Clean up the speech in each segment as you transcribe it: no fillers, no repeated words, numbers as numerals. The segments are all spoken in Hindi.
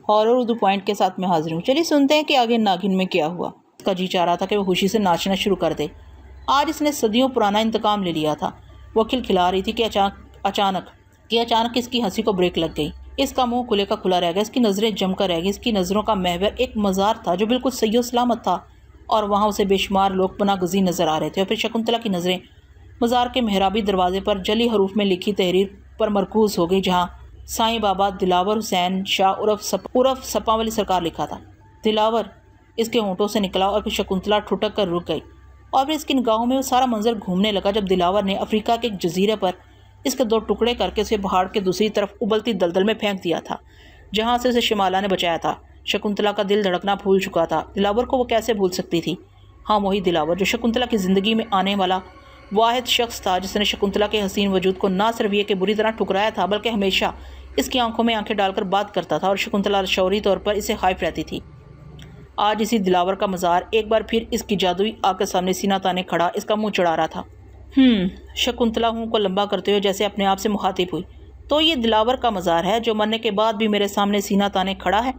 हॉरर उर्दू पॉइंट के साथ मैं हाजिर हूँ। चलिए सुनते हैं कि आगे नागिन में क्या हुआ। उसका जी चाह रहा था कि वो खुशी से नाचना शुरू कर दे। आज इसने सदियों पुराना इंतकाम ले लिया था। वो खिलखिला रही थी कि अचानक इसकी हंसी को ब्रेक लग गई। इसका मुंह खुले का खुला रह गया, इसकी नज़रें जमकर रह गई। इसकी नज़रों का महवर एक मज़ार था जो बिल्कुल सही सलामत था और वहाँ उसे बेशुमार लोग पनाह गज़ीर नज़र आ रहे थे। और फिर शकुंतला की नज़रें मज़ार के मेहराबी दरवाजे पर जली हरूफ में लिखी तहरीर पर मरकूज़ हो गई, जहाँ साईं बाबा दिलावर हुसैन शाह उर्फ सपा वाली सरकार लिखा था। दिलावर इसके होंठों से निकला और फिर शकुंतला ठुठक कर रुक गई और फिर इसकी निगाहों में वो सारा मंजर घूमने लगा जब दिलावर ने अफ्रीका के एक जजीरे पर इसके दो टुकड़े करके उसे पहाड़ के दूसरी तरफ उबलती दलदल में फेंक दिया था, जहाँ से उसे शिमाला ने बचाया था। शकुंतला का दिल धड़कना भूल चुका था। दिलावर को वो कैसे भूल सकती थी? हाँ, वही दिलावर जो शकुंतला की ज़िंदगी में आने वाला वाहिद शख्स था, जिसने शकुंतला के हसीन वजूद को ना सिर्फ ये कि बुरी तरह ठुकराया था, बल्कि हमेशा इसकी आंखों में आंखें डालकर बात करता था और शकुंतला शौरी तौर पर इसे खौफ रहती थी। आज इसी दिलावर का मज़ार एक बार फिर इसकी जादुई आंख के सामने सीना ताने खड़ा इसका मुंह चढ़ा रहा था। शकुंतला मुंह को लंबा करते हुए जैसे अपने आप से मुखातिब हुई। तो ये दिलावर का मज़ार है जो मरने के बाद भी मेरे सामने सीना ताने खड़ा है?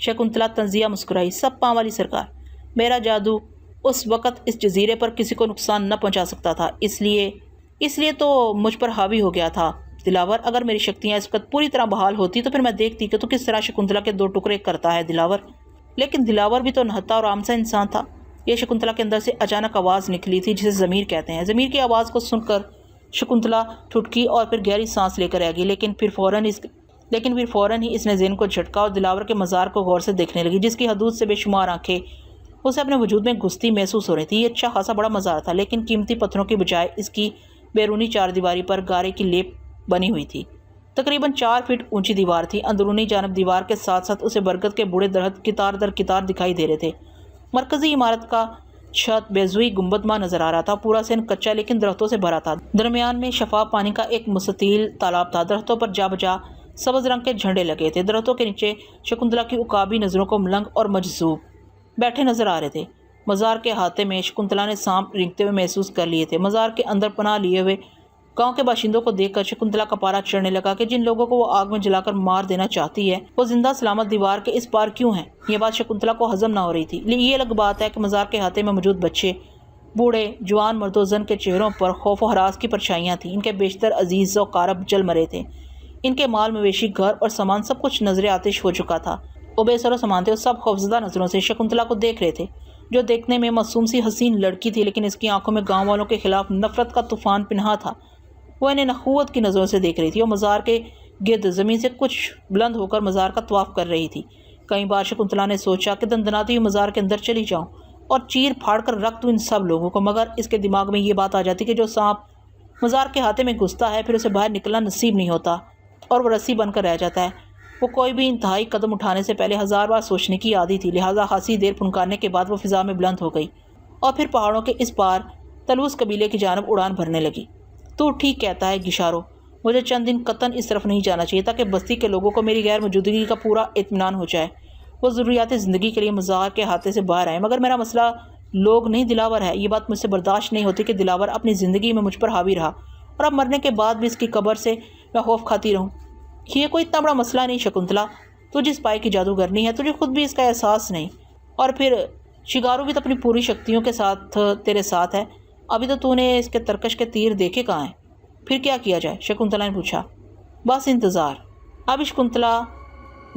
शकुंतला तंजिया मुस्कुराई। सब पाँव वाली सरकार, मेरा जादू उस वक़्त इस जजीरे पर किसी को नुकसान न पहुंचा सकता था, इसलिए तो मुझ पर हावी हो गया था। दिलावर, अगर मेरी शक्तियाँ इस वक्त पूरी तरह बहाल होती तो फिर मैं देखती कि तो किस तरह शकुंतला के दो टुकड़े करता है दिलावर। लेकिन दिलावर भी तो नहत्ता और आम सा इंसान था। यह शकुंतला के अंदर से अचानक आवाज़ निकली थी जिसे ज़मीर कहते हैं। ज़मीर की आवाज़ को सुनकर शकुंतला ठुठकी और फिर गहरी सांस लेकर आ गई, लेकिन फिर फ़ौरन ही इसने ज़हन को झटका और दिलावर के मज़ार को गौर से देखने लगी, जिसकी हदूद से बेशुमार आंखें उसे अपने वजूद में घुसती महसूस हो रही थी। ये अच्छा खासा बड़ा मज़ार था, लेकिन कीमती पत्थरों की बजाय इसकी बैरूनी चारदीवारी पर गारे की लेप बनी हुई थी। तकरीबन 4 फीट ऊंची दीवार थी। अंदरूनी जानब दीवार के साथ साथ उसे बरगद के बूढ़े दरख्त कितार दर कितार दिखाई दे रहे थे। मरकजी इमारत का छत बेजुई गुंबदमा नजर आ रहा था। पूरा सेन कच्चा लेकिन दरख्तों से भरा था। दरमियान में शफाफ पानी का एक मुस्ततील तालाब था। दरख्तों पर जा बजा सब्ज रंग के झंडे लगे थे। दरख्तों के नीचे शकुंतला की उकाबी नज़रों को मलंग और मजजूब बैठे नजर आ रहे थे। मज़ार के हाथे में शकुंतला ने सांप रेंगते हुए महसूस कर लिए थे। मज़ार के अंदर पनाह लिए हुए गांव के बाशिंदों को देखकर शकुंतला का पारा चढ़ने लगा कि जिन लोगों को वो आग में जलाकर मार देना चाहती है वो जिंदा सलामत दीवार के इस पार क्यों हैं? ये बात शकुंतला को हजम ना हो रही थी। ये अलग बात है कि मज़ार के हाथे में मौजूद बच्चे, बूढ़े, जवान, मर्दोजन के चेहरों पर खौफ और हरास की परछाइयाँ थीं। इनके बेशतर अजीज़ व कारब जल मरे थे। इनके माल मवेशी, घर और सामान सब कुछ नजर आतिश हो चुका था। वो बेसरो सामान थे। सब खौफजदा नज़रों से शकुंतला को देख रहे थे, जो देखने में मासूम सी हसीन लड़की थी, लेकिन इसकी आंखों में गाँव वालों के खिलाफ नफरत का तूफान पिन्हा था। वो इन्हें नखुवत की नज़रों से देख रही थी और मज़ार के गिर्द ज़मीन से कुछ बुलंद होकर मज़ार का तवाफ़ कर रही थी। कई बार शकुंतला ने सोचा कि दंदनाती हुई मज़ार के अंदर चली जाऊं और चीर फाड़ कर रख दूं इन सब लोगों को, मगर इसके दिमाग में ये बात आ जाती कि जो सांप मज़ार के हाथे में घुसता है फिर उसे बाहर निकलना नसीब नहीं होता और वह रस्सी बनकर रह जाता है। वो कोई भी इंतहाई कदम उठाने से पहले 1000 बार सोचने की आदी थी। लिहाजा खासी देर फुनकारने के बाद वो फ़िज़ा में बुलंद हो गई और फिर पहाड़ों के इस पार तलूस कबीले की जानब उड़ान भरने लगी। तू ठीक कहता है गिशारो, मुझे चंद दिन कतन इस तरफ नहीं जाना चाहिए ताकि बस्ती के लोगों को मेरी गैर मौजूदगी का पूरा इत्मीनान हो जाए। वो ज़रूरियात ज़िंदगी के लिए मज़ार के हाथे से बाहर आए, मगर मेरा मसला लोग नहीं दिलावर है। ये बात मुझसे बर्दाश्त नहीं होती कि दिलावर अपनी ज़िंदगी में मुझ पर हावी रहा और अब मरने के बाद भी इसकी कब्र से मैं खौफ खाती रहूँ। ये कोई इतना बड़ा मसला नहीं शकुंतला, तू जिस पाए की जादूगरनी है तुझे खुद भी इसका एहसास नहीं, और फिर शिगारू भी तो अपनी पूरी शक्तियों के साथ तेरे साथ है। अभी तो तूने इसके तरकश के तीर देखे कहाँ हैं? फिर क्या किया जाए? शकुंतला ने पूछा। बस इंतज़ार। अब शकुंतला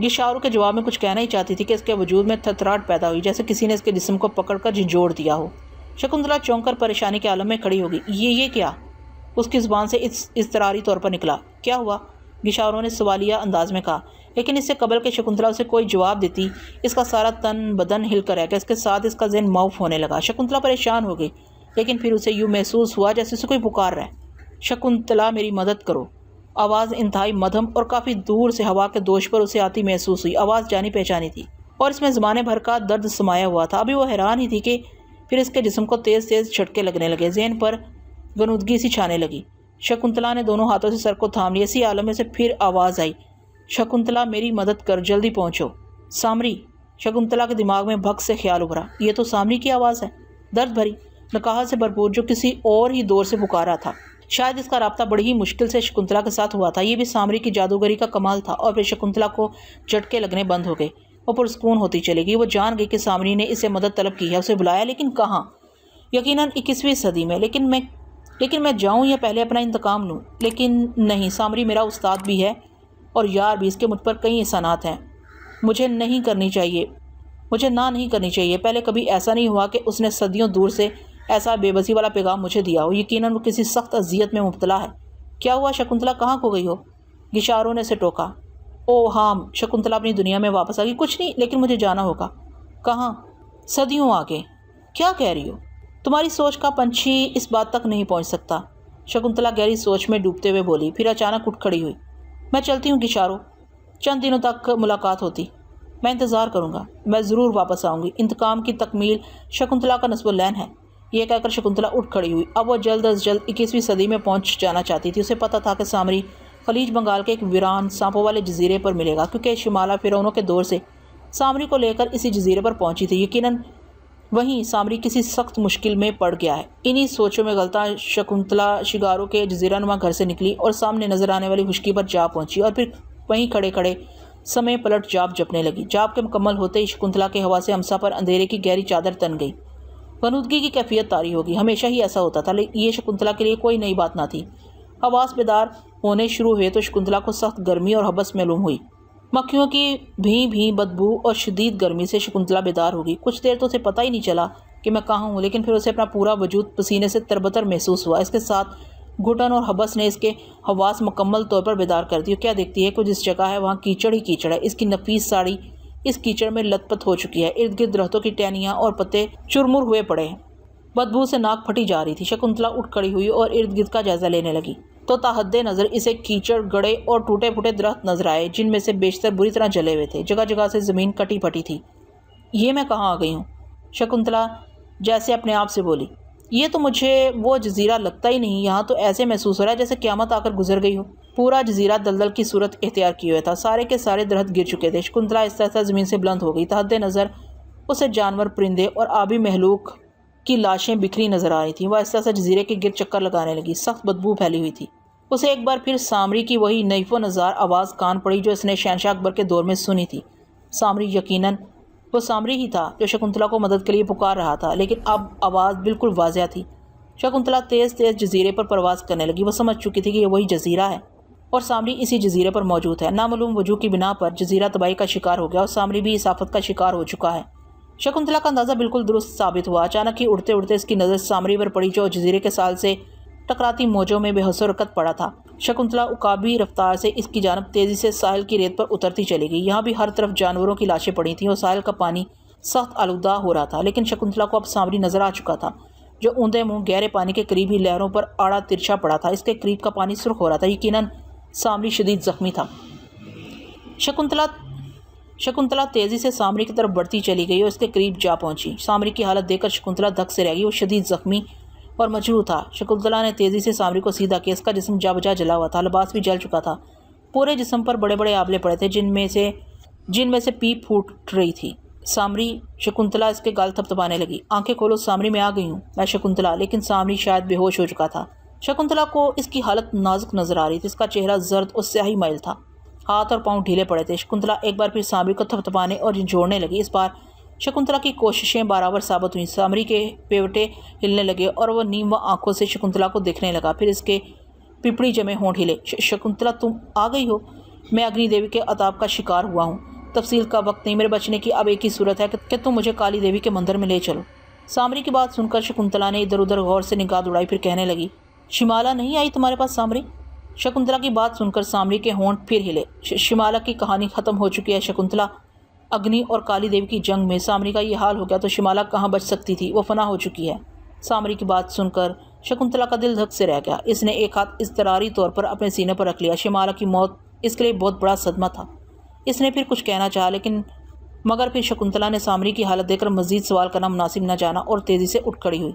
गिशारू के जवाब में कुछ कहना ही चाहती थी कि इसके वजूद में थरथराहट पैदा हुई, जैसे किसी ने इसके जिस्म को पकड़कर झंझोड़ दिया हो। शकुंतला चौंक कर परेशानी के आलम में खड़ी होगी। ये क्या? उसकी ज़ुबान से इज़तरारी तौर पर निकला। क्या हुआ? गिशारू ने सवालिया अंदाज में कहा, लेकिन इससे कबल के शकुंतला उसे कोई जवाब देती इसका सारा तन बदन हिल कर रह गया। इसके साथ इसका ज़हन माऊफ होने लगा। शकुंतला परेशान हो गई, लेकिन फिर उसे यूँ महसूस हुआ जैसे उसे कोई पुकार रहा है। शकुंतला, मेरी मदद करो। आवाज़ इंतहाई मध्यम और काफ़ी दूर से हवा के दोष पर उसे आती महसूस हुई। आवाज़ जानी पहचानी थी और इसमें ज़माने भर का दर्द समाया हुआ था। अभी वो हैरान ही थी कि फिर इसके जिस्म को तेज़ तेज़ झटके लगने लगे। ज़हन पर गनुदगी सी छाने लगी। शकुंतला ने दोनों हाथों से सर को थाम लिया। इसी आलम में से फिर आवाज़ आई, शकुंतला मेरी मदद कर, जल्दी पहुँचो। सामरी। शकुंतला के दिमाग में भक्त से ख्याल उभरा, ये तो सामरी की आवाज़ है, दर्द भरी, नकाहत से भरपूर, जो किसी और ही दौर से पुकारा था। शायद इसका राब्ता बड़ी ही मुश्किल से शकुंतला के साथ हुआ था। ये भी सामरी की जादूगरी का कमाल था। और फिर शकुंतला को झटके लगने बंद हो गए। वो पुरस्कून होती चली गई। वो जान गई कि सामरी ने इससे मदद तलब की है, उसे बुलाया, लेकिन कहाँ? यकीनन 21वीं सदी में। लेकिन मैं जाऊँ या पहले अपना इंतकाम लूँ? लेकिन नहीं, सामरी मेरा उस्ताद भी है और यार भी। इसके मुझ पर कई एहसानात हैं। मुझे ना नहीं करनी चाहिए। पहले कभी ऐसा नहीं हुआ कि उसने सदियों दूर से ऐसा बेबसी वाला पैगाम मुझे दिया हो। यकीनन वो किसी सख्त अजियत में मुब्तला है। क्या हुआ शकुंतला, कहाँ खो गई हो? गिशारों ने उसे टोका। ओह हाँ, शकुंतला अपनी दुनिया में वापस आ गई। कुछ नहीं, लेकिन मुझे जाना होगा। कहाँ? सदियों आगे। क्या कह रही हो? तुम्हारी सोच का पंछी इस बात तक नहीं पहुँच सकता। शकुंतला गहरी सोच में डूबते हुए बोली, फिर अचानक उठ खड़ी हुई। मैं चलती हूँ गिशारो, चंद दिनों तक मुलाकात होती। मैं इंतज़ार करूँगा। मैं ज़रूर वापस आऊँगी। इंतकाम की तकमील शकुंतला का नस्बुल्लैन है। ये कहकर शकुंतला उठ खड़ी हुई। अब वो जल्द अज जल्द 21वीं सदी में पहुंच जाना चाहती थी। उसे पता था कि सामरी खलीज बंगाल के एक वीरान सांपों वाले जजीरे पर मिलेगा, क्योंकि शिमाला फिरौनों के दौर से सामरी को लेकर इसी जजीरे पर पहुंची थी। यकीनन वहीं सामरी किसी सख्त मुश्किल में पड़ गया है। इन्हीं सोचों में गलता शकुंतला शिगारो के जजीरानुमा घर से निकली और सामने नजर आने वाली खुशकी पर जा पहुंची और फिर वहीं खड़े खड़े समय पलट जाप जपने लगी। जाप के मुकम्मल होते ही शकुंतला के हवा से हमसा पर अंधेरे की गहरी चादर तन गई। गनुदगी की कैफियत तारी होगी। हमेशा ही ऐसा होता था, लेकिन ये शकुंतला के लिए कोई नई बात ना थी। हवास बेदार होने शुरू हुए तो शकुंतला को सख्त गर्मी और हबस मालूम हुई। मक्खियों की भी भी बदबू और शदीद गर्मी से शकुंतला बेदार होगी। कुछ देर तो उसे पता ही नहीं चला कि मैं कहाँ हूँ, लेकिन फिर उसे अपना पूरा वजूद पसीने से तरबतर महसूस हुआ। इसके साथ घुटन और हबस ने इसके हवास मुकम्मल तौर पर बेदार कर दी। क्या देखती है, कुछ जिस जगह है वहाँ कीचड़ ही कीचड़ है। इसकी नफीस साड़ी इस कीचड़ में लथपथ हो चुकी है। इर्द गिर्द दरख्तों की टहनियाँ और पत्ते चुरमुर हुए पड़े हैं। बदबू से नाक फटी जा रही थी। शकुंतला उठ खड़ी हुई और इर्द गिर्द का जायजा लेने लगी तो ताहद्दे नज़र इसे कीचड़, गड़े और टूटे फूटे दरख्त नजर आए, जिनमें से बेशतर बुरी तरह जले हुए थे। जगह जगह से ज़मीन कटी फटी थी। ये मैं कहाँ आ गई हूँ? शकुंतला जैसे अपने आप से बोली। ये तो मुझे वो जजीरा लगता ही नहीं। यहाँ तो ऐसे महसूस हो रहा है जैसे क़यामत आकर गुजर गई हो। पूरा जजीरा दलदल की सूरत इख्तियार किए हुए था। सारे के सारे दरख्त गिर चुके थे। शकुंतला आहिस्ता आहिस्ता ज़मीन से बुलंद हो गई। तहद्दे नज़र उसे जानवर, परिंदे और आबी महलूक की लाशें बिखरी नजर आ रही थीं। वह आहिस्ता आहिस्ता जजीरे के गिर चक्कर लगाने लगी। सख्त बदबू फैली हुई थी। उसे एक बार फिर सामरी की वही नईफो नज़ार आवाज़ कान पड़ी जो इसने शहनशाह अकबर के दौर में सुनी थी। सामरी, यकीनन वो सामरी ही था जो शकुंतला को मदद के लिए पुकार रहा था, लेकिन अब आवाज़ बिल्कुल वाज़िया थी। शकुंतला तेज़ तेज़ जजीरे पर परवाज़ करने लगी। वो समझ चुकी थी कि यह वही जजीरा है और सामरी इसी जजीरे पर मौजूद है। नामालूम वजूह की बिना पर जजीरा तबाही का शिकार हो गया और सामरी भी इस आफत का शिकार हो चुका है। शकुंतला का अंदाज़ा बिल्कुल दुरुस्त साबित हुआ। अचानक ही उड़ते उड़ते इसकी नज़र सामरी पर पड़ी जो जजीरे के साल से टकराती मौजों में बेहसरकत पड़ा था। शकुंतला उकाबी रफ्तार से इसकी जानब तेज़ी से साहिल की रेत पर उतरती चली गई। यहाँ भी हर तरफ जानवरों की लाशें पड़ी थीं और साहिल का पानी सख्त आलूदा हो रहा था। लेकिन शकुंतला को अब सामरी नजर आ चुका था जो ऊंधे मुंह गहरे पानी के करीब ही लहरों पर आड़ा तिरछा पड़ा था। इसके करीब का पानी सुर्ख हो रहा था। यकीनन सामरी शदीद जख्मी था। शकुंतला तेज़ी से सामरी की तरफ बढ़ती चली गई और इसके करीब जा पहुंची। सामरी की हालत देखकर शकुंतला धक से रह गई। वो शदीद जख्मी और मजरूह था। शकुंतला ने तेज़ी से सामरी को सीधा किया। इसका जिस्म जा बुझा जला हुआ था। लिबास भी जल चुका था। पूरे जिस्म पर बड़े बड़े आबले पड़े थे जिनमें से पीप फूट रही थी। सामरी, शकुंतला इसके गाल थपथपाने लगी। आंखें खोलो सामरी, मैं आ गई हूँ। मैं शकुंतला। लेकिन सामरी शायद बेहोश हो चुका था। शकुंतला को इसकी हालत नाजुक नजर आ रही थी। इसका चेहरा जर्द और स्याही माइल था। हाथ और पांव ढीले पड़े थे। शकुंतला एक बार फिर सामरी को थपथपाने और झंझोड़ने लगी। इस बार शकुंतला की कोशिशें बराबर साबित हुई। सामरी के पेवटे हिलने लगे और वह नीम व आंखों से शकुंतला को देखने लगा। फिर इसके पिपड़ी जमे होंठ हिले। शकुंतला, तुम आ गई हो? मैं अग्नि देवी के अताब का शिकार हुआ हूँ। तफसील का वक्त नहीं। मेरे बचने की अब एक ही सूरत है कि तुम मुझे काली देवी के मंदिर में ले चलो। सामरी की बात सुनकर शकुंतला ने इधर उधर गौर से निगाह उड़ाई। फिर कहने लगी, शिमाला नहीं आई तुम्हारे पास सामरी? शकुंतला की बात सुनकर सामरी के होंठ फिर हिले। शिमाला की कहानी ख़त्म हो चुकी है शकुंतला। अग्नि और काली देवी की जंग में सामरी का ये हाल हो गया तो शिमाला कहाँ बच सकती थी? वो फना हो चुकी है। सामरी की बात सुनकर शकुंतला का दिल धक से रह गया। इसने एक हाथ इज़्तिरारी तौर पर अपने सीने पर रख लिया। शिमाला की मौत इसके लिए बहुत बड़ा सदमा था। इसने फिर कुछ कहना चाहा, लेकिन मगर फिर शकुंतला ने सामरी की हालत देखकर मज़ीद सवाल करना मुनासिब न जाना और तेज़ी से उठ खड़ी हुई।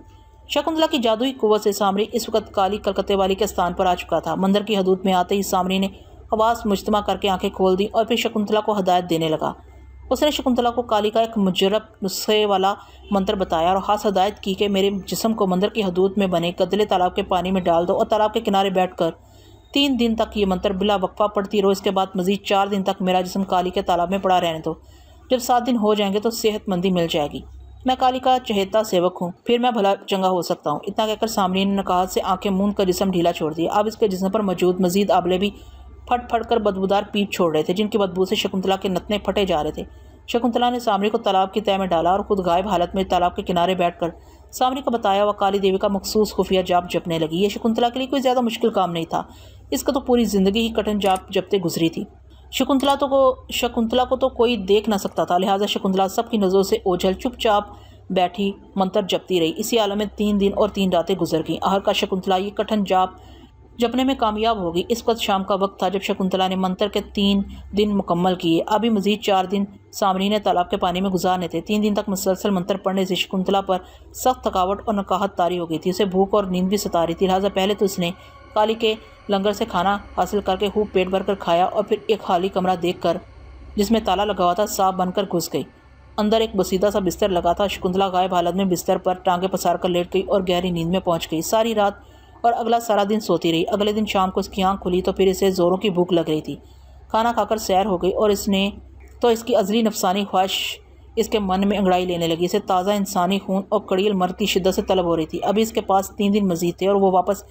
शकुंतला की जादुई कुव्वत से सामरी इस वक्त काली कलकत्ते वाली के स्थान पर आ चुका था। मंदिर की हदूद में आते ही सामरी ने हवास मुज्तमा करके आंखें खोल दी और फिर शकुंतला को हदायत देने लगा। उसने शकुंतला को काली का एक मुजरब नुस्खे वाला मंत्र बताया और खास हदायत की कि मेरे जिस्म को मंदिर की हदूद में बने गदले तालाब के पानी में डाल दो और तालाब के किनारे बैठकर 3 दिन तक ये मंत्र बिला वक्फा पढ़ती रहो। इसके बाद मजीद 4 दिन तक मेरा जिस्म काली के तालाब में पड़ा रहने दो। जब 7 दिन हो जाएंगे तो सेहतमंदी मिल जाएगी। मैं काली का चहेता सेवक हूँ, फिर मैं भला चंगा हो सकता हूँ। इतना कहकर सामने ने नकाहत से आंखें मूंद कर जिस्म ढीला छोड़ दिया। अब इसके जिस्म पर मौजूद मजीद आबले भी फट फट कर बदबूदार पीप छोड़ रहे थे, जिनकी बदबू से शकुंतला के नतने फटे जा रहे थे। शकुंतला ने सामरी को तालाब की तह में डाला और खुद गायब हालत में तालाब के किनारे बैठकर सामरी का बताया हुआ काली देवी का मखसूस खुफिया जाप जपने लगी। ये शकुंतला के लिए कोई ज़्यादा मुश्किल काम नहीं था। इसका तो पूरी ज़िंदगी ही कठिन जाप जपते गुजरी थी। शकुंतला को तो कोई देख ना सकता था, लिहाजा शकुंतला सबकी नज़रों से ओझल चुपचाप बैठी मंत्र जपती रही। इसी आलम में 3 दिन और 3 रातें गुजर गईं। आखिरकार शकुंतला ये कठिन जाप जपने में कामयाब हो गई। इस वक्त शाम का वक्त था जब शकुंतला ने मंत्र के 3 दिन मुकम्मल किए। अभी मजीद 4 दिन सामरी ने तालाब के पानी में गुजारने थे। 3 दिन तक मुसलसल मंत्र पढ़ने से शकुंतला पर सख्त थकावट और नकाहत तारी हो गई थी। उसे भूख और नींद भी सता रही थी। लिहाजा पहले तो उसने काली के लंगर से खाना हासिल करके खूब पेट भर कर खाया और फिर एक खाली कमरा देखकर जिसमें ताला लगा हुआ था सांप बनकर घुस गई। अंदर एक बसीदा सा बिस्तर लगा था। शकुंतला गायब हालत में बिस्तर पर टांगे पसार कर लेट गई और गहरी नींद में पहुंच गई। सारी रात और अगला सारा दिन सोती रही। अगले दिन शाम को उसकी आंख खुली तो फिर इसे ज़ोरों की भूख लग रही थी। खाना खाकर सैर हो गई और इसकी अज़ली नफसानी ख्वाहिश इसके मन में अंगड़ाई लेने लगी। इसे ताज़ा इंसानी खून और कड़ील मर्द की शिद्दत से तलब हो रही थी। अभी इसके पास 3 दिन मजीद थे और वो वापस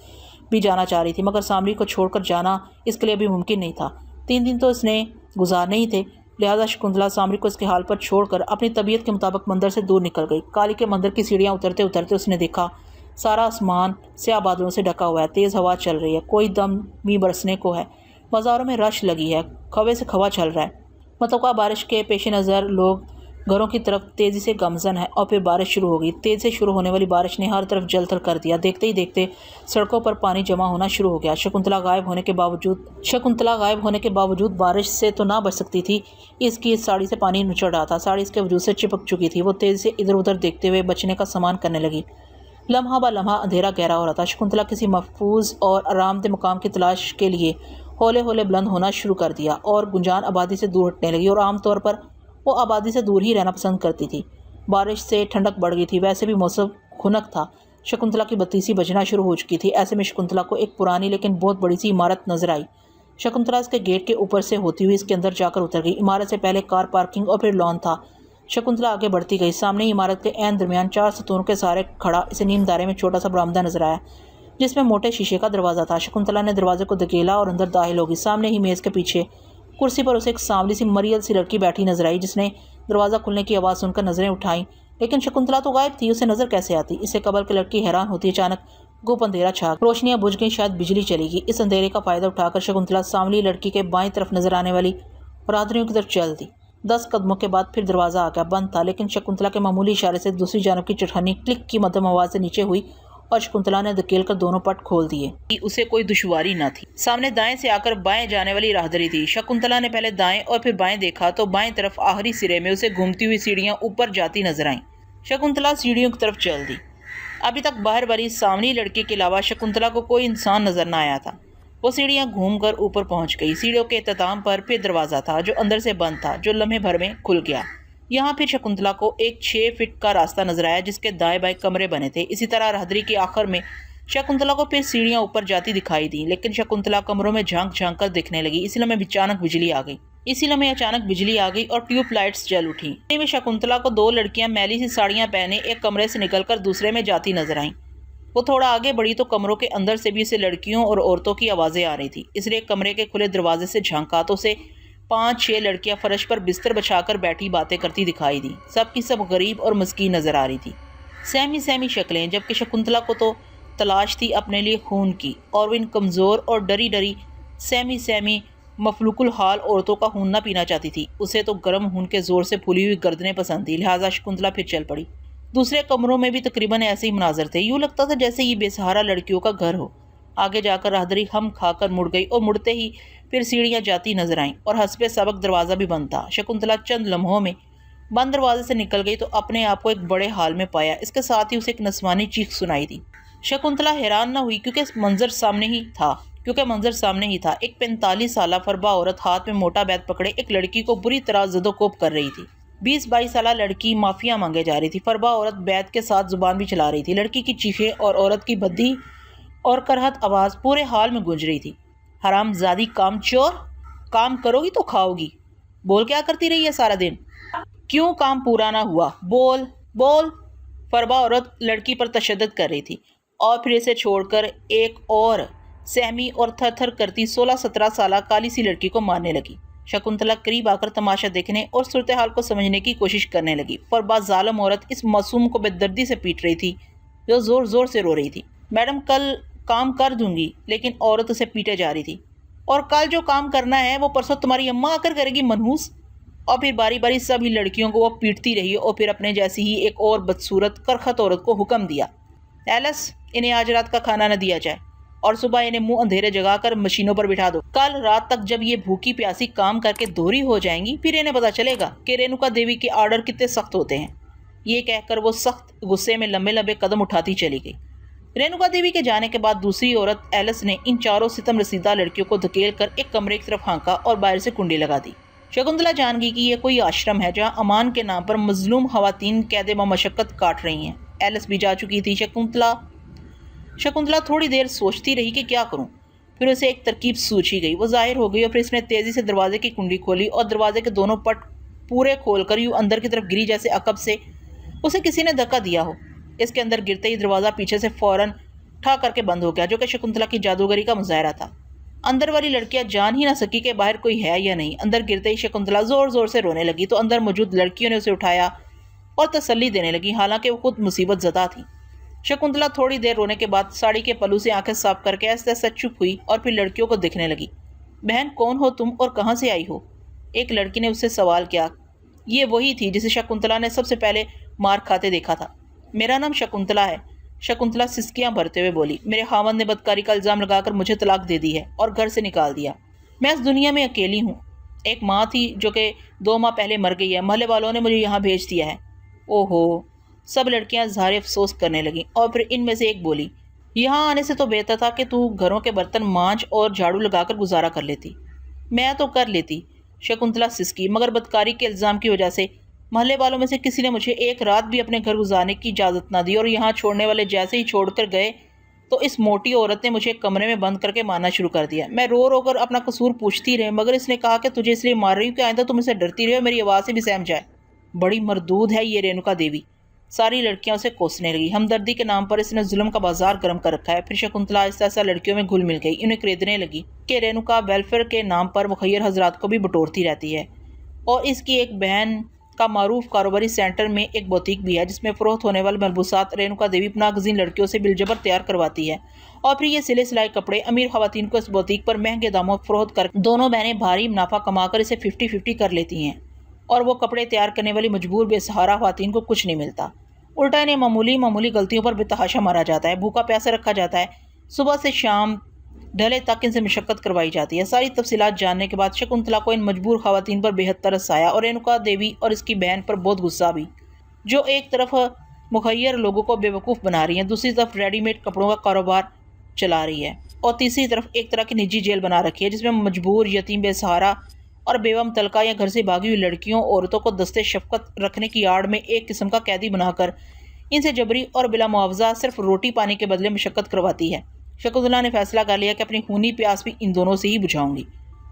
भी जाना चाह रही थी, मगर सामरी को छोड़कर जाना इसके लिए भी मुमकिन नहीं था। 3 दिन तो इसने गुजारने ही थे। लिहाजा शकुंतला सामरी को इसके हाल पर छोड़कर अपनी तबीयत के मुताबिक मंदिर से दूर निकल गई। काली के मंदिर की सीढ़ियाँ उतरते उतरते उसने देखा सारा आसमान स्याह बादलों से ढका हुआ है। तेज़ हवा चल रही है, कोई दम भी बरसने को है। बाज़ारों में रश लगी है, खवे से खवा चल रहा है। मतोका बारिश के पेश नज़र लोग घरों की तरफ तेज़ी से गामज़न है। और फिर बारिश शुरू हो गई। तेज़ से शुरू होने वाली बारिश ने हर तरफ जल थल कर दिया। देखते ही देखते सड़कों पर पानी जमा होना शुरू हो गया। शकुंतला गायब होने के बावजूद बारिश से तो ना बच सकती थी। इसकी साड़ी से पानी नुचड़ रहा था। साड़ी इसके वजूद से चिपक चुकी थी। वो तेज़ी से इधर उधर देखते हुए बचने का सामान करने लगी। लम्हा ब लम्हा अंधेरा गहरा हो रहा था। शकुंतला किसी महफूज और आरामदेह मुकाम की तलाश के लिए हौले हौले बुलंद होना शुरू कर दिया और गुंजान आबादी से दूर हटने लगी। और आमतौर पर वो आबादी से दूर ही रहना पसंद करती थी। बारिश से ठंडक बढ़ गई थी। वैसे भी मौसम खुनक था। शकुंतला की बत्तीसी बजना शुरू हो चुकी थी। ऐसे में शकुंतला को एक पुरानी लेकिन बहुत बड़ी सी इमारत नजर आई। शकुंतला इसके गेट के ऊपर से होती हुई इसके अंदर जाकर उतर गई। इमारत से पहले कार पार्किंग और फिर लॉन था। शकुंतला आगे बढ़ती गई। सामने ही इमारत के ऐन दरमियान 4 सतूनों के सहारे खड़ा इसे नीम दायरे में छोटा सा बरामदा नजर आया, जिसमें मोटे शीशे का दरवाज़ा था। शकुंतला ने दरवाजे को धकेला और अंदर दाखिल होगी। सामने ही मेज़ के पीछे कुर्सी पर उसे एक सांवली सी मरियल सी लड़की बैठी नजर आई, जिसने दरवाज़ा खुलने की आवाज़ सुनकर नजरें उठाई। लेकिन शकुंतला तो गायब थी, उसे नजर कैसे आती? इससे कबल की लड़की हैरान होती। अचानक गुप अंधेरा छा, रोशनियां बुझ गई, शायद बिजली चलेगी। इस अंधेरे का फायदा उठाकर शकुंतला सांवली लड़की के बाएं तरफ नजर आने वाली रादरियों की तरफ चल दी। 10 कदमों के बाद फिर दरवाज़ा आ गया। बंद था, लेकिन शकुंतला के मामूली इशारे से दूसरी जानब की चटखानी क्लिक की मध्यम आवाज़ से नीचे हुई और शकुंतला ने धकेल कर दोनों पट खोल दिए। उसे कोई दुश्वारी न थी। सामने दाएं से आकर बाएं जाने वाली राहदरी थी। शकुंतला ने पहले दाएं और फिर बाएं देखा तो बाएं तरफ आखिरी सिरे में उसे घूमती हुई सीढ़ियां ऊपर जाती नजर आईं। शकुंतला सीढ़ियों की तरफ चल दी। अभी तक बाहर वाली सामनी लड़की के अलावा शकुंतला को कोई इंसान नजर न आया था। वो सीढ़ियां घूमकर ऊपर पहुंच गई। सीढ़ियों के इख्तिताम पर फिर दरवाज़ा था, जो अंदर से बंद था, जो लम्हे भर में खुल गया। यहाँ फिर शकुंतला को एक 6 फीट का रास्ता नजर आया, जिसके दाएं बाएं कमरे बने थे। इसी तरह राहदरी के आखिर में शकुंतला को फिर सीढ़ियां ऊपर जाती दिखाई दी, लेकिन शकुंतला कमरों में झांक झांक कर दिखने लगी। इसी लम्हे अचानक बिजली आ गई और ट्यूब लाइट्स जल उठी। में शकुंतला को 2 लड़कियां मैली सी साड़ियां पहने एक कमरे से निकलकर दूसरे में जाती नजर आईं। वो थोड़ा आगे बढ़ी तो कमरों के अंदर से भी इसे लड़कियों और औरतों की आवाज़ें आ रही थी। इसलिए कमरे के खुले दरवाजे से झांका तो उसे 5-6 लड़कियां फर्श पर बिस्तर बिछाकर बैठी बातें करती दिखाई दी। सब की सब गरीब और मस्कीन नजर आ रही थी, सहमी सहमी शक्लें। जबकि शकुंतला को तो तलाश थी अपने लिए खून की, और वो इन कमज़ोर और डरी डरी सहमी सहमी मफलूकुल हाल औरतों का खून न पीना चाहती थी। उसे तो गर्म खून के जोर से फूली हुई गर्दनें पसंद थी। लिहाजा शकुंतला फिर चल पड़ी। दूसरे कमरों में भी तकरीबन ऐसे ही मनाजर थे। यूँ लगता था जैसे ये बेसहारा लड़कियों का घर हो। आगे जाकर राहदरी हम खाकर मुड़ गई और मुड़ते ही फिर सीढ़ियाँ जाती नजर आईं और हस्बे सबक दरवाज़ा भी बंद था। शकुंतला चंद लम्हों में बंद दरवाजे से निकल गई तो अपने आप को एक बड़े हाल में पाया। इसके साथ ही उसे एक नस्वानी चीख सुनाई दी। शकुंतला हैरान न हुई, क्योंकि मंजर सामने ही था। क्योंकि मंजर सामने ही था। एक 45 साल फरबा औरत हाथ में मोटा बैग पकड़े एक लड़की को बुरी तरह जदोकोब कर रही थी। 20-22 साल लड़की माफिया मांगे जा रही थी। फरबा औरत बैग के साथ जुबान भी चला रही थी। लड़की की चीखें और औरत की भद्दी और करहत आवाज पूरे हाल में गूंज रही थी। हरामजादी कामचोर, काम करोगी तो खाओगी। बोल क्या करती रही है सारा दिन? क्यों काम पूरा ना हुआ? बोल बोल। फरबा औरत लड़की पर तशद्दुद कर रही थी और फिर इसे छोड़कर एक और सहमी और थर थर करती 16-17 साल काली सी लड़की को मारने लगी। शकुंतला करीब आकर तमाशा देखने और सूरत हाल को समझने की कोशिश करने लगी। फरबा जालिम औरत इस मासूम को बेदर्दी से पीट रही थी जो जोर जोर से रो रही थी। मैडम कल काम कर दूंगी, लेकिन औरत उसे पीटे जा रही थी। और कल जो काम करना है वो परसों तुम्हारी अम्मा आकर करेगी मनहूस। और फिर बारी बारी सभी लड़कियों को वो पीटती रही और फिर अपने जैसी ही एक और बदसूरत करखत औरत को हुक्म दिया, एलिस, इन्हें आज रात का खाना न दिया जाए और सुबह इन्हें मुंह अंधेरे जगाकर मशीनों पर बिठा दो। कल रात तक जब ये भूखी प्यासी काम करके दोहरी हो जाएंगी फिर इन्हें पता चलेगा कि रेणुका देवी के ऑर्डर कितने सख्त होते हैं। ये कहकर वो सख्त गुस्से में लंबे लंबे कदम उठाती चली गई। रेणुका देवी के जाने के बाद दूसरी औरत एलिस ने इन चारों सितम रसीदा लड़कियों को धकेल कर एक कमरे की तरफ हाँका और बाहर से कुंडी लगा दी। शकुंतला जान गई कि यह कोई आश्रम है जहाँ अमान के नाम पर मजलूम खवातीन कैद मशक्कत काट रही हैं। एलिस भी जा चुकी थी। शकुंतला थोड़ी देर सोचती रही कि क्या करूं। फिर उसे एक तरकीब सूझी गई। वो जाहिर हो गई और फिर इसने तेजी से दरवाजे की कुंडी खोली और दरवाजे के दोनों पट पूरे खोलकर यूं अंदर की तरफ गिरी जैसे अकब से उसे किसी ने धक्का दिया हो। इसके अंदर गिरते ही दरवाज़ा पीछे से फौरन ठा करके बंद हो गया, जो कि शकुंतला की जादूगरी का मुजाहरा था। अंदर वाली लड़कियां जान ही ना सकी कि बाहर कोई है या नहीं। अंदर गिरते ही शकुंतला जोर जोर से रोने लगी तो अंदर मौजूद लड़कियों ने उसे उठाया और तसल्ली देने लगी, हालांकि वो खुद मुसीबत ज़दा थी। शकुंतला थोड़ी देर रोने के बाद साड़ी के पल्लू से आंखें साफ करके ऐसे ऐसे चुप हुई और फिर लड़कियों को दिखने लगी। बहन, कौन हो तुम और कहाँ से आई हो? एक लड़की ने उससे सवाल किया। ये वही थी जिसे शकुंतला ने सबसे पहले मार खाते देखा था। मेरा नाम शकुंतला है, शकुंतला सिसकियां भरते हुए बोली। मेरे खावंद ने बदकारी का इल्ज़ाम लगाकर मुझे तलाक दे दी है और घर से निकाल दिया। मैं इस दुनिया में अकेली हूँ। एक माँ थी जो कि 2 माह पहले मर गई है। मोहल्ले वालों ने मुझे यहाँ भेज दिया है। ओहो, सब लड़कियां इज़हार अफसोस करने लगीं और फिर इनमें से एक बोली, यहाँ आने से तो बेहतर था कि तू घरों के बर्तन मांझ और झाड़ू लगाकर गुजारा कर लेती। मैं तो कर लेती, शकुंतला सिसकी, मगर बदकारी के इल्ज़ाम की वजह से मोहल्ले वालों में से किसी ने मुझे एक रात भी अपने घर गुजारने की इजाज़त ना दी और यहाँ छोड़ने वाले जैसे ही छोड़कर गए तो इस मोटी औरत ने मुझे कमरे में बंद करके मारना शुरू कर दिया। मैं रो रो कर अपना कसूर पूछती रही, मगर इसने कहा कि तुझे इसलिए मार रही हूँ कि आइंदा तुम इससे डरती रहे और मेरी आवाज़ से भी सहम जाए। बड़ी मरदूद है ये रेणुका देवी। सारी लड़कियां उसे कोसने लगी। हमदर्दी के नाम पर इसने जुल्म का बाजार गर्म कर रखा है। फिर शकुंतला आहिस्ता आहिस्ता लड़कियों में घुल मिल गई। इन्हें खरीदने लगी कि रेणुका वेलफेयर के नाम पर मुखैर हजरात को भी बटोरती रहती है और इसकी एक बहन का मारूफ कारोबारी सेंटर में एक बुटीक भी है जिसमें फरोख्त होने वाले मलबूसात रेणुका देवी पनागज़ीन लड़कियों से बिलजबर तैयार करवाती है और फिर ये सिले सिलाई कपड़े अमीर खवातीन को इस बुटीक पर महंगे दामों पर फरोख्त कर दोनों बहनें भारी मुनाफा कमाकर इसे 50-50 कर लेती हैं और वो कपड़े तैयार करने वाली मजबूर बेसहारा खवातीन को कुछ नहीं मिलता। उल्टा इन्हें मामूली गलतियों पर बेतहाशा मारा जाता है, भूखा प्यासा रखा जाता है, सुबह से शाम ढले तक इनसे मशक्क़त करवाई जाती है। सारी तफसीलात जानने के बाद शकुंतला को इन मजबूर खवातीन पर बेहद तरस आया और रेणुका देवी और इसकी बहन पर बहुत गुस्सा भी, जो एक तरफ मुखैर लोगों को बेवकूफ़ बना रही हैं, दूसरी तरफ रेडीमेड कपड़ों का कारोबार चला रही है और तीसरी तरफ एक तरह की निजी जेल बना रखी है जिसमें मजबूर, यतीम, बेसहारा और बेवा मुतलका या घर से भागी हुई लड़कियों औरतों को दस्ते शफकत रखने की आड़ में एक किस्म का कैदी बनाकर इनसे जबरी और बिला मुआवजा सिर्फ रोटी पानी के बदले मशक्क़त करवाती है। शकुंतला ने फैसला कर लिया कि अपनी खूनी प्यास भी इन दोनों से ही बुझाऊंगी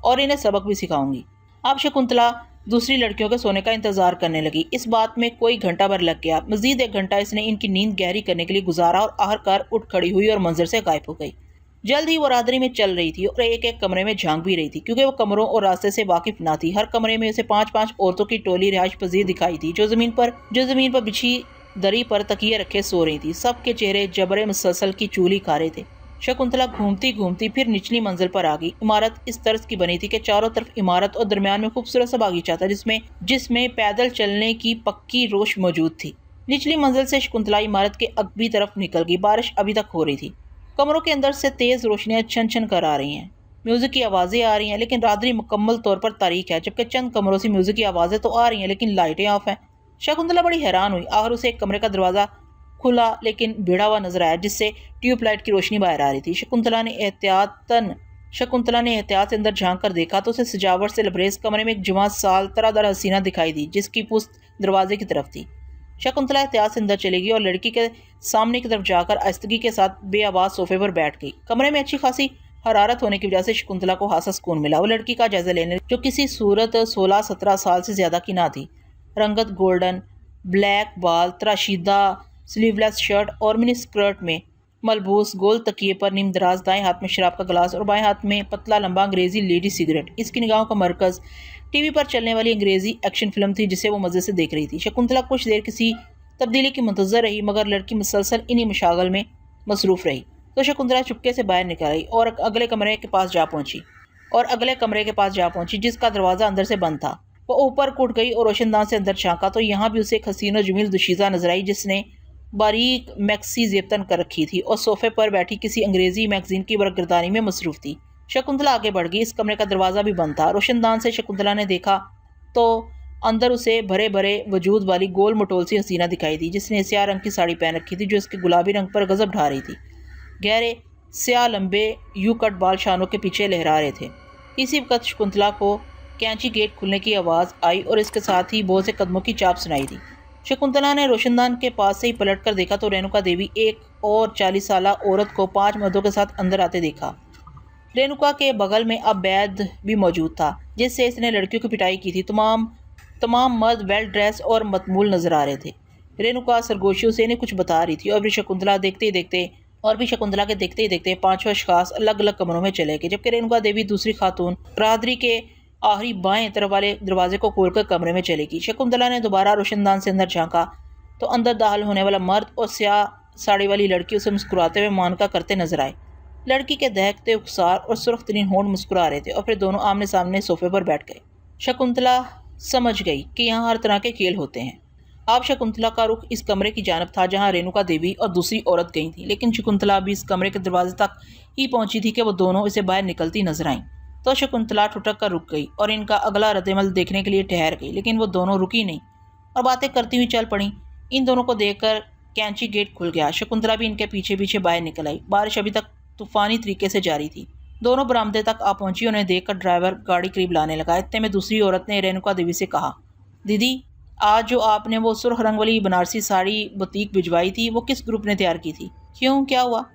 और इन्हें सबक भी सिखाऊंगी। अब शकुंतला दूसरी लड़कियों के सोने का इंतजार करने लगी। इस बात में कोई घंटा भर लग गया। मजीद 1 घंटा इसने इनकी नींद गहरी करने के लिए गुजारा और आखिरकार उठ खड़ी हुई और मंजर से गायब हो गई। जल्द ही वो रादरी में चल रही थी और एक एक कमरे में झांक भी रही थी, क्योंकि वो कमरों और रास्ते से वाकिफ ना थी। हर कमरे में उसे 5-5 औरतों की टोली रिहाइश पजीर दिखाई थी जो जमीन पर बिछी दरी पर तकिए रखे सो रही थी। सबके चेहरे जबरे मुसलसल की चूली खा रहे थे। शकुंतला घूमती घूमती फिर निचली मंजिल पर आ गई। इमारत इस तर्ज की बनी थी कि चारों तरफ इमारत और दरमियान में खूबसूरत सा बागीचा था जिसमें पैदल चलने की पक्की रोश मौजूद थी। निचली मंजिल से शकुंतला इमारत के अगली तरफ निकल गई। बारिश अभी तक हो रही थी। कमरों के अंदर से तेज रोशनियां छन छन कर आ रही हैं। म्यूजिक की आवाज़ें आ रही हैं, लेकिन रात्रि मुकम्मल तौर पर तारीक है, जबकि चंद कमरों से म्यूजिक की आवाज़ें तो आ रही हैं लेकिन लाइटें ऑफ हैं। शकुंतला बड़ी हैरान हुई। आखिर उसे एक कमरे का दरवाज़ा खुला लेकिन भिड़ा हुआ नजर आया, जिससे ट्यूबलाइट की रोशनी बाहर आ रही थी। शकुंतला ने एहतियात से अंदर झांक कर देखा तो उसे सजावट से लबरेज कमरे में एक जवान साल तरादर हसीना दिखाई दी, जिसकी पुश्त दरवाजे की तरफ थी। शकुंतला एहतियात से अंदर चली गई और लड़की के सामने की तरफ जाकर आहिस्तगी के साथ बेआवाज सोफे पर बैठ गई। कमरे में अच्छी खासी हरारत होने की वजह से शकुंतला को खासा सुकून मिला। वो लड़की का जायजा लेने, जो किसी सूरत 16-17 साल से ज्यादा की ना थी। रंगत गोल्डन, ब्लैक बाल, तराशीदा स्लीवलेस शर्ट और मिनी स्कर्ट में मलबूस, गोल तकिए पर नीम दराज, दाएं हाथ में शराब का गिलास और बाएं हाथ में पतला लंबा अंग्रेजी लेडी सिगरेट। इसकी निगाहों का मरकज टीवी पर चलने वाली अंग्रेजी एक्शन फिल्म थी, जिसे वो मजे से देख रही थी। शकुंतला कुछ देर किसी तब्दीली की मुंतजर रही, मगर लड़की मुसलसल इन्हीं मशागल में मसरूफ रही। तो शकुंतला चुपके से बाहर निकल आई और अगले कमरे के पास जा पहुंची, जिसका दरवाज़ा अंदर से बंद था। वो ऊपर कूद गई और रोशनदान से अंदर झांका तो यहाँ भी उसे एक हसीन और जमील दुशीज़ा नजर आई, जिसने बारीक मैक्सी जेबतन कर रखी थी और सोफे पर बैठी किसी अंग्रेजी मैगजीन की बरगर्दानी में मसरूफ थी। शकुंतला आगे बढ़ गई। इस कमरे का दरवाज़ा भी बंद था। रोशनदान से शकुंतला ने देखा तो अंदर उसे भरे भरे वजूद वाली गोल मटोल सी हसीना दिखाई दी, जिसने स्याह रंग की साड़ी पहन रखी थी, जो इसके गुलाबी रंग पर गजब ढा रही थी। गहरे स्याह लंबे यू कट बाल शानों के पीछे लहरा रहे थे। इसी वक्त शकुंतला को कैंची गेट खुलने की आवाज़ आई और इसके साथ ही बहुत से कदमों की चाप सुनाई दी। शकुंतला ने रोशनदान के पास से ही पलट कर देखा तो रेणुका देवी एक और 40 साला औरत को 5 मर्दों के साथ अंदर आते देखा। रेणुका के बगल में अब वैद भी मौजूद था, जिससे इसने लड़कियों की पिटाई की थी। तमाम मर्द वेल ड्रेस और मतमूल नजर आ रहे थे। रेणुका सरगोशियों से इन्हें कुछ बता रही थी और भी शकुंतला के देखते ही देखते 5 अशखास अलग अलग कमरों में चले गए, जबकि रेणुका देवी दूसरी खातून राहदरी के आखिरी बाएं तरफ वाले दरवाजे को खोलकर कमरे में चली गई। शकुंतला ने दोबारा रोशनदान से अंदर झांका तो अंदर दाखिल होने वाला मर्द और स्याह साड़ी वाली लड़की उसे मुस्कुराते हुए मानका करते नजर आए। लड़की के दहकते उकसार और सुर्ख तरीन होंठ मुस्कुरा रहे थे और फिर दोनों आमने सामने सोफे पर बैठ गए। शकुंतला समझ गई कि यहाँ हर तरह के खेल होते हैं। अब शकुंतला का रुख इस कमरे की जानब था जहाँ रेणुका देवी और दूसरी औरत गई थी, लेकिन शकुंतला भी इस कमरे के दरवाजे तक ही पहुंची थी कि वो दोनों इसे बाहर निकलती नजर आईं। तो शकुंतला ठुठक कर रुक गई और इनका अगला रद्देमल देखने के लिए ठहर गई, लेकिन वो दोनों रुकी नहीं और बातें करती हुई चल पड़ी। इन दोनों को देखकर कैंची गेट खुल गया। शकुंतला भी इनके पीछे पीछे बाहर निकल आई। बारिश अभी तक तूफानी तरीके से जारी थी। दोनों बरामदे तक आ पहुंची। उन्हें देखकर ड्राइवर गाड़ी करीब लाने लगा। इतने में दूसरी औरत ने रेणुका देवी से कहा, दीदी, आज जो आपने वो सुर्ख रंग वाली बनारसी साड़ी बुटीक भिजवाई थी, वो किस ग्रुप ने तैयार की थी? क्यों, क्या हुआ?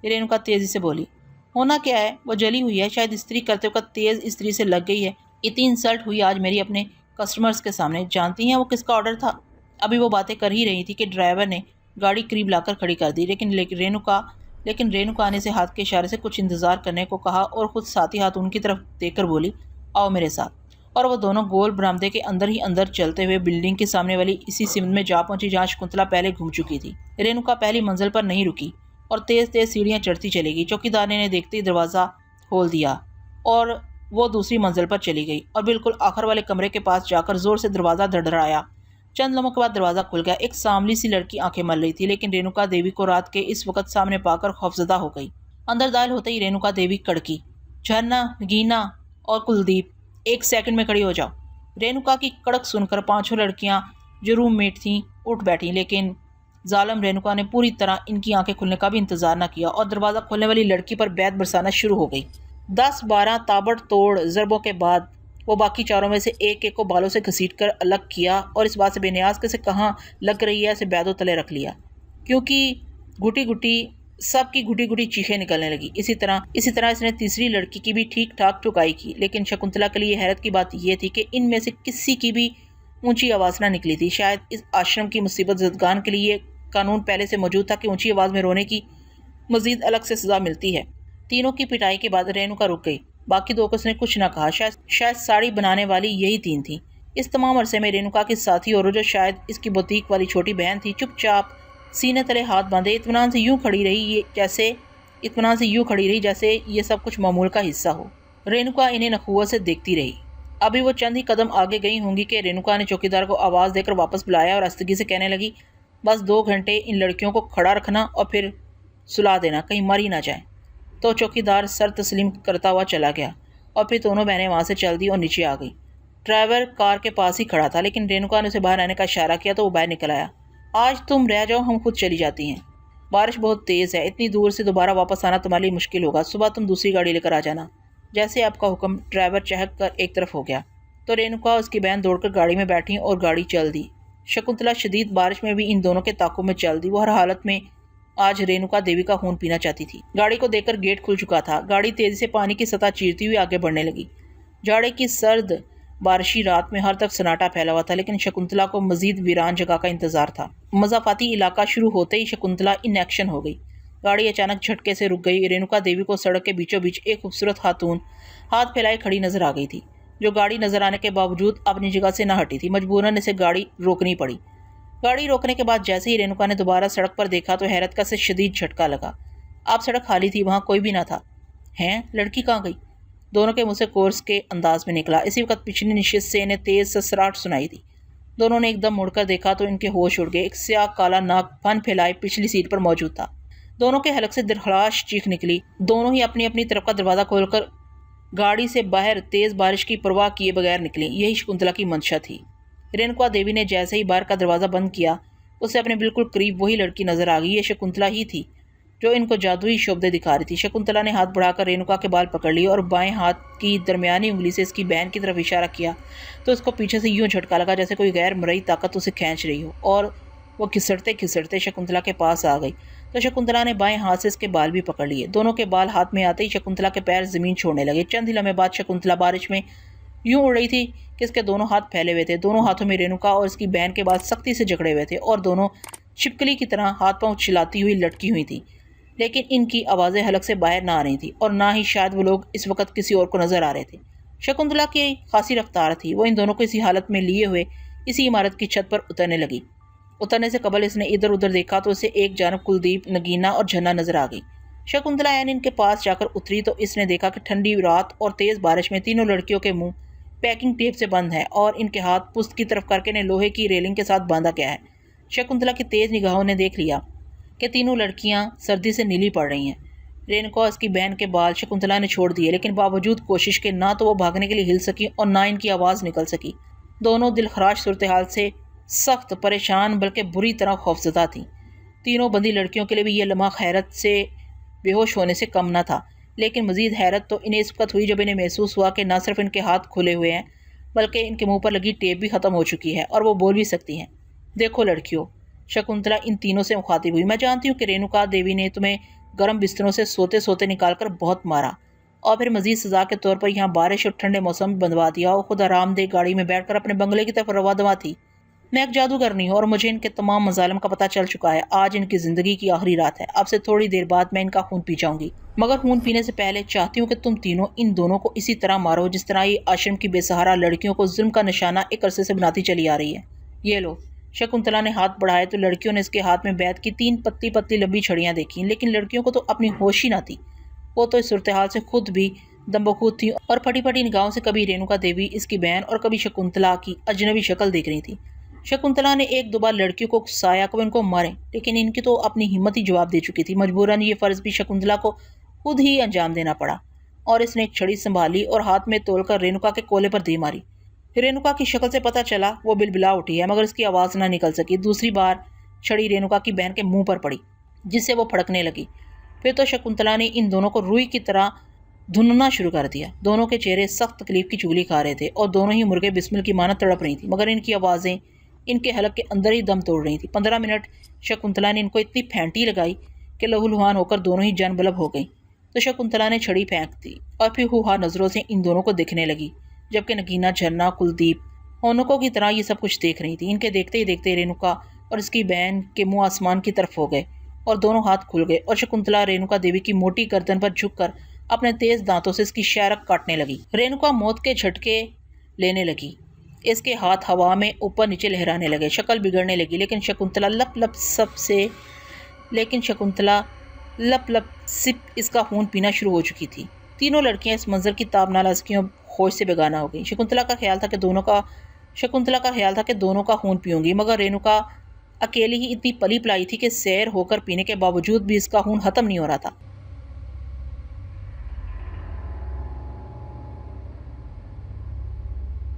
रेणुका तेजी से बोली। होना क्या है, वो जली हुई है, शायद इस्त्री करते वक्त तेज इस्त्री से लग गई है। इतनी इंसल्ट हुई आज मेरी अपने कस्टमर्स के सामने। जानती हैं वो किसका ऑर्डर था? अभी वो बातें कर ही रही थी कि ड्राइवर ने गाड़ी करीब लाकर खड़ी कर दी, लेकिन रेणुका ने से हाथ के इशारे से कुछ इंतजार करने को कहा और खुद साथ ही हाथ उनकी तरफ देकर बोली, आओ मेरे साथ। और वो दोनों गोल बरामदे के अंदर ही अंदर चलते हुए बिल्डिंग के सामने वाली इसी सिमत में जा पहुंची जहाँ शकुंतला पहले घूम चुकी थी। रेणुका पहली मंजिल पर नहीं रुकी और तेज तेज सीढ़ियाँ चढ़ती चली गई। चौकीदार ने देखते ही दरवाज़ा खोल दिया और वो दूसरी मंजिल पर चली गई और बिल्कुल आखिर वाले कमरे के पास जाकर जोर से दरवाज़ा धड़धड़ाया। चंद लम्हों के बाद दरवाज़ा खुल गया। एक सांवली सी लड़की आंखें मल रही थी, लेकिन रेणुका देवी को रात के इस वक्त सामने पाकर खौफजदा हो गई। अंदर दाखिल होते ही रेणुका देवी कड़की, झरना, नगीना और कुलदीप, 1 सेकंड में खड़ी हो जाओ। रेणुका की कड़क सुनकर 5 लड़कियां जो रूममेट थीं उठ बैठी, लेकिन जालम रेणुका ने पूरी तरह इनकी आंखें खुलने का भी इंतजार न किया और दरवाज़ा खोलने वाली लड़की पर बैत बरसाना शुरू हो गई। 10-12 ताबड़तोड़ ज़रबों के बाद वो बाकी चारों में से एक एक को बालों से घसीट कर अलग किया और इस बात से बेनियाज के से कहाँ लग रही है इसे बैदों तले रख लिया, क्योंकि सबकी घुटी घुटी चीखें निकलने लगी। इसी तरह इसने तीसरी लड़की की भी ठीक ठाक ठुकाई की, लेकिन शकुंतला के लिए हैरत की बात यह थी कि इनमें से किसी की भी ऊंची आवाज़ ना निकली थी। शायद इस आश्रम की मुसीबत ज़दगान के लिए कानून पहले से मौजूद था कि ऊंची आवाज़ में रोने की मजीद अलग से सज़ा मिलती है। तीनों की पिटाई के बाद रेणुका रुक गई। बाकी 2 को उसने कुछ ना कहा। शायद साड़ी बनाने वाली यही 3 थी। इस तमाम अरसे में रेणुका की साथी और जो शायद इसकी बुटीक वाली छोटी बहन थी, चुपचाप सीने तले हाथ बांधे इत्मीनान से यूं खड़ी रही जैसे ये सब कुछ मामूल का हिस्सा हो। रेणुका इन्हें नखुआ से देखती रही। अभी वो चंद ही कदम आगे गई होंगी कि रेणुका ने चौकीदार को आवाज़ देकर वापस बुलाया और आस्तगी से कहने लगी, बस 2 घंटे इन लड़कियों को खड़ा रखना और फिर सुला देना, कहीं मर ही ना जाए। तो चौकीदार सर तस्लीम करता हुआ चला गया और फिर दोनों बहनें वहाँ से चल दी और नीचे आ गई। ड्राइवर कार के पास ही खड़ा था, लेकिन रेणुका ने उसे बाहर आने का इशारा किया तो वो बाहर निकल आया। आज तुम रह जाओ, हम खुद चली जाती हैं। बारिश बहुत तेज़ है, इतनी दूर से दोबारा वापस आना तुम्हारे लिए मुश्किल होगा। सुबह तुम दूसरी गाड़ी लेकर आ जाना। जैसे आपका हुक्म। ड्राइवर चहक कर एक तरफ हो गया तो रेणुका उसकी बहन दौड़कर गाड़ी में बैठी और गाड़ी चल दी। शकुंतला शदीद बारिश में भी इन दोनों के ताकों में चल दी। वो हर हालत में आज रेणुका देवी का खून पीना चाहती थी। गाड़ी को देखकर गेट खुल चुका था। गाड़ी तेजी से पानी की सतह चीरती हुई आगे बढ़ने लगी। जाड़े की सर्द बारिशी रात में हर तरफ सन्नाटा फैला हुआ था, लेकिन शकुंतला को मजीद वीरान जगह का इंतजार था। मजाफाती इलाका शुरू होते ही शकुंतला इन एक्शन हो गई। गाड़ी अचानक झटके से रुक गई। रेणुका देवी को सड़क के बीचों बीच एक खूबसूरत खातून हाथ फैलाए खड़ी नजर आ गई थी, जो गाड़ी नजर आने के बावजूद अपनी जगह से न हटी थी। मजबूरन इसे गाड़ी रोकनी पड़ी। गाड़ी रोकने के बाद जैसे ही रेणुका ने दोबारा सड़क पर देखा तो हैरत का से शदीद झटका लगा। अब सड़क खाली थी, वहां कोई भी ना था। हैं, लड़की कहाँ गई? दोनों के मुंह से कोर्स के अंदाज में निकला। इसी वक्त पिछली निश्चित से इन्हें तेज ससराहट सुनाई दी। दोनों ने एकदम मुड़कर देखा तो इनके होश उड़ गए। एक स्याह काला नाग फन फैलाए पिछली सीट पर मौजूद था। दोनों के हलक से दिलखराश चीख निकली। दोनों ही अपनी अपनी तरफ का दरवाजा खोलकर गाड़ी से बाहर तेज बारिश की परवाह किए बगैर निकली। यही शकुंतला की मंशा थी। रेणुका देवी ने जैसे ही बाहर का दरवाजा बंद किया, उसे अपने बिल्कुल करीब वही लड़की नजर आ गई। ये शकुंतला ही थी जो इनको जादुई शोभे दिखा रही थी। शकुंतला ने हाथ बढ़ाकर रेणुका के बाल पकड़ लिए और बाएं हाथ की दरमियानी उंगली से इसकी बहन की तरफ इशारा किया तो उसको पीछे से यूं झटका लगा जैसे कोई गैर मरई ताकत उसे खींच रही हो, और वो घिसटते घिसटते शकुंतला के पास आ गई तो शकुंतला ने बाएं हाथ से इसके बाल भी पकड़ लिए। दोनों के बाल हाथ में आते ही शकुंतला के पैर जमीन छोड़ने लगे। चंद ही लम्हे बाद शकुंतला बारिश में यूं उड़ रही थी कि इसके दोनों हाथ फैले हुए थे। दोनों हाथों में रेणुका और इसकी बहन के बाल सख्ती से जकड़े हुए थे और दोनों छिपकली की तरह हाथ पांव चिल्लाती हुई लटकी हुई थी, लेकिन इनकी आवाज़ें हलक से बाहर ना आ रही थी और ना ही शायद वो लोग इस वक्त किसी और को नजर आ रहे थे। शकुंतला की खासी रफ्तार थी। वो इन दोनों को इसी हालत में लिए हुए इसी इमारत की छत पर उतरने लगी। उतरने से कबल इसने इधर उधर देखा तो उसे एक जानब कुलदीप, नगीना और झन्ना नजर आ गई। शकुंतला यानी इनके पास जाकर उतरी तो इसने देखा कि ठंडी रात और तेज बारिश में तीनों लड़कियों के मुंह पैकिंग टेप से बंद है और इनके हाथ पुस्त की तरफ करके ने लोहे की रेलिंग के साथ बांधा गया है। शकुंतला की तेज निगाहों ने देख लिया कि तीनों लड़कियां सर्दी से नीली पड़ रही हैं। रेणुका और उसकी बहन के बाल शकुंतला ने छोड़ दिए, लेकिन बावजूद कोशिश के ना तो वो भागने के लिए हिल सकी और ना इनकी आवाज़ निकल सकी। दोनों दिलखराश सूरत हाल से सख्त परेशान बल्कि बुरी तरह खौफजदा थीं। तीनों बंदी लड़कियों के लिए भी यह लम्हा हैरत से बेहोश होने से कम न था, लेकिन मजीद हैरत तो इन्हें इस वक्त हुई जब इन्हें महसूस हुआ कि न सिर्फ इनके हाथ खुले हुए हैं बल्कि इनके मुंह पर लगी टेप भी ख़त्म हो चुकी है और वो बोल भी सकती हैं। देखो लड़कियों, शकुंतला इन तीनों से मुखातिब हुई, मैं जानती हूँ कि रेणुका देवी ने तुम्हें गर्म बिस्तरों से सोते सोते निकालकर बहुत मारा और फिर मजीद सजा के तौर पर यहाँ बारिश और ठंडे मौसम में बंधवा दिया और खुद आरामदेह गाड़ी में बैठकर अपने बंगले की तरफ रवा दवा थी। मैं एक जादूगरनी हूँ और मुझे इनके तमाम मजालम का पता चल चुका है। आज इनकी ज़िंदगी की आखिरी रात है। अब से थोड़ी देर बाद मैं इनका खून पी जाऊंगी, मगर खून पीने से पहले चाहती हूँ कि तुम तीनों इन दोनों को इसी तरह मारो जिस तरह ये आश्रम की बेसहारा लड़कियों को जुल्म का निशाना एक अरसे से बनाती चली आ रही है। ये लो। शकुंतला ने हाथ बढ़ाए तो लड़कियों ने इसके हाथ में बैत की 3 पतली पतली लंबी छड़ियाँ देखी, लेकिन लड़कियों को तो अपनी होश ही ना थी। वो तो इस सूरत हाल से खुद भी दम्बखूद थी और फटी फटी निगाहों से कभी रेणुका देवी, इसकी बहन, और कभी शकुंतला की अजनबी शक्ल देख रही थी। शकुंतला ने एक दो बार लड़कियों को उकसाया कि इनको मारें, लेकिन इनकी तो अपनी हिम्मत ही जवाब दे चुकी थी। मजबूरन ये फ़र्ज़ भी शकुंतला को खुद ही अंजाम देना पड़ा और इसने एक छड़ी संभाली और हाथ में तोड़कर रेणुका के कोले पर दे मारी। रेणुका की शक्ल से पता चला वो बिलबिला उठी है, मगर इसकी आवाज़ ना निकल सकी। दूसरी बार छड़ी रेणुका की बहन के मुंह पर पड़ी, जिससे वो फड़कने लगी। फिर तो शकुंतला ने इन दोनों को रुई की तरह धुनना शुरू कर दिया। दोनों के चेहरे सख्त तकलीफ की चुगली खा रहे थे और दोनों ही मुर्गे बिस्मिल की मानत तड़प रही थी, मगर इनकी आवाज़ें इनके हलक के अंदर ही दम तोड़ रही थी। 15 मिनट शकुंतला ने इनको इतनी फेंटी लगाई कि लहूलुहान होकर दोनों ही जान बलब हो गई। तो शकुंतला ने छड़ी फेंक दी और फिर हुआ नज़रों से इन दोनों को देखने लगी, जबकि नगीना, झरना, कुलदीप औनकों की तरह ये सब कुछ देख रही थी। इनके देखते ही देखते रेणुका और इसकी बहन के मुंह आसमान की तरफ हो गए और दोनों हाथ खुल गए और शकुंतला रेणुका देवी की मोटी गर्दन पर झुककर अपने तेज दांतों से इसकी शारक काटने लगी। रेणुका मौत के झटके लेने लगी। इसके हाथ हवा में ऊपर नीचे लहराने लगे, शक्ल बिगड़ने लगी, लेकिन शकुंतला लप लप सिप इसका खून पीना शुरू हो चुकी थी। तीनों लड़कियां इस मंजर की ताबनालाज़गियों होश से बेगाना हो गई। शकुंतला का ख्याल था कि दोनों का खून पीऊंगी, मगर रेणुका अकेली ही इतनी पली पलाई थी कि सैर होकर पीने के बावजूद भी इसका खून ख़त्म नहीं हो रहा था।